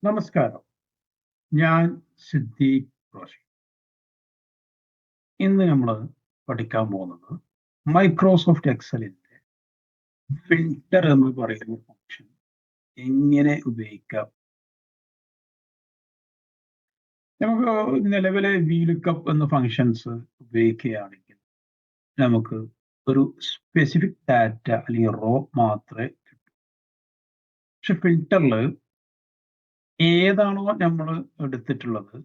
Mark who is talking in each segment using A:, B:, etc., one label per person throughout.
A: നമസ്കാരം. ഞാൻ സിദ്ദീഖ് റോഷൻ. ഇന്ന് നമ്മൾ പഠിക്കാൻ പോകുന്നത് മൈക്രോസോഫ്റ്റ് എക്സലിന്റെ ഫിൽറ്റർ എന്ന് പറയുന്ന ഫംഗ്ഷൻ എങ്ങനെ ഉപയോഗിക്കാം. നമുക്ക് നിലവിലെ VLOOKUP എന്ന ഫങ്ഷൻസ് ഉപയോഗിക്കുകയാണെങ്കിൽ നമുക്ക് ഒരു സ്പെസിഫിക് ഡാറ്റ അല്ലെങ്കിൽ റോ മാത്രമേ കിട്ടൂ. പക്ഷെ ഫിൽറ്ററിൽ ഏതാണോ നമ്മൾ എടുത്തിട്ടുള്ളത്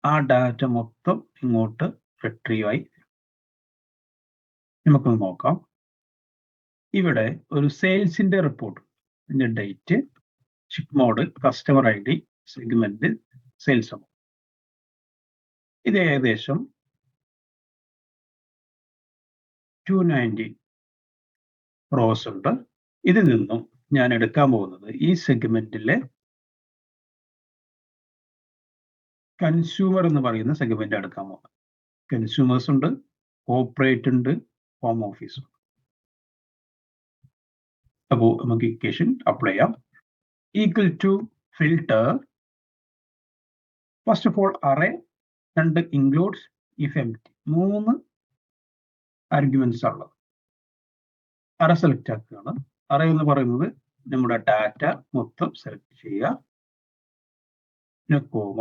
A: ആ ഡാറ്റ മൊത്തം ഇങ്ങോട്ട് റിട്രീവ് ആയി വരും. നമുക്കൊന്ന് നോക്കാം. ഇവിടെ ഒരു സെയിൽസിന്റെ റിപ്പോർട്ട്, ഇതിന്റെ date, ship mode, customer ID, segment, sales amount. ഇത് ഏകദേശം 290 റോസ് ഉണ്ട്. ഇതിൽ നിന്നും ഞാൻ എടുക്കാൻ പോകുന്നത് ഈ സെഗ്മെന്റിലെ കൺസ്യൂമർ എന്ന് പറയുന്ന സെഗ്മെന്റ് എടുക്കാൻ പോകുന്നത്. കൺസ്യൂമേഴ്സ് ഉണ്ട്, കോർപ്പറേറ്റ് ഉണ്ട്, ഹോം ഓഫീസ് ഉണ്ട്. അപ്പോൾ നമുക്ക് ഇക്വേഷൻ അപ്ലൈ ചെയ്യാം. Equal to filter, first of all array, രണ്ട് ഇൻക്ലൂഡ്സ്, ഇഫ് എംപ്റ്റി, 3 ആർഗ്യുമെന്റ്സ് ഉള്ളത്. അറേ സെലക്ട് ആക്കുകയാണ്. അറേ എന്ന് പറയുന്നത് നമ്മുടെ ഡാറ്റ മൊത്തം സെലക്ട് ചെയ്യുക, പിന്നെ കോമ,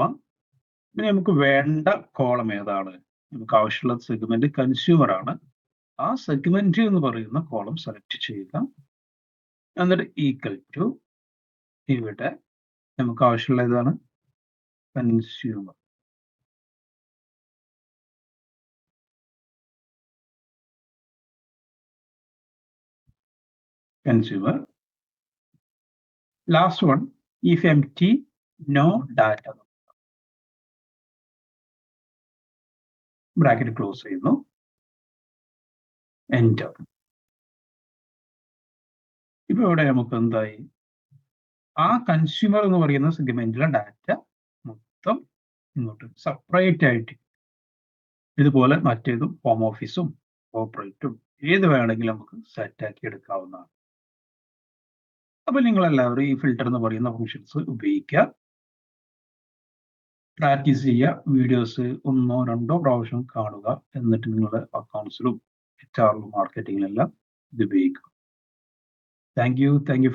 A: പിന്നെ നമുക്ക് വേണ്ട കോളം ഏതാണ്, നമുക്ക് ആവശ്യമുള്ള സെഗ്മെന്റ് കൺസ്യൂമർ ആണ്. ആ സെഗ്മെന്റ് എന്ന് പറയുന്ന കോളം സെലക്ട് ചെയ്യുക. എന്നിട്ട് ഈക്വൽ ടു ഇവിടെ നമുക്ക് ആവശ്യമുള്ള ഏതാണ്, consumer. Consumer. Last one, if empty, no data. Bracket close ചെയ്യുന്നു, എൻ്റർ. ഇപ്പൊ ഇവിടെ നമുക്ക് എന്തായി, ആ കൺസ്യൂമർ എന്ന് പറയുന്ന സെഗ്മെന്റിലെ ഡാറ്റ മൊത്തം ഇങ്ങോട്ട് സെപ്പറേറ്റ് ആയിട്ട്. ഇതുപോലെ മറ്റേതും ഹോം ഓഫീസും കോർപ്പറേറ്റും ഏത് വേണമെങ്കിലും നമുക്ക് സെറ്റ് ആക്കി എടുക്കാവുന്നതാണ്. അപ്പൊ നിങ്ങൾ എല്ലാവരും ഈ ഫിൽട്ടർ എന്ന് പറയുന്ന ഫങ്ഷൻസ് ഉപയോഗിക്കുക, പ്രാക്ടീസ് ചെയ്യുക, വീഡിയോസ് 1 2 പ്രാവശ്യം കാണുക. എന്നിട്ട് നിങ്ങളുടെ അക്കൗണ്ട്സിലും HR മാർക്കറ്റിങ്ങിലെല്ലാം ഇത് ഉപയോഗിക്കുക. Thank you for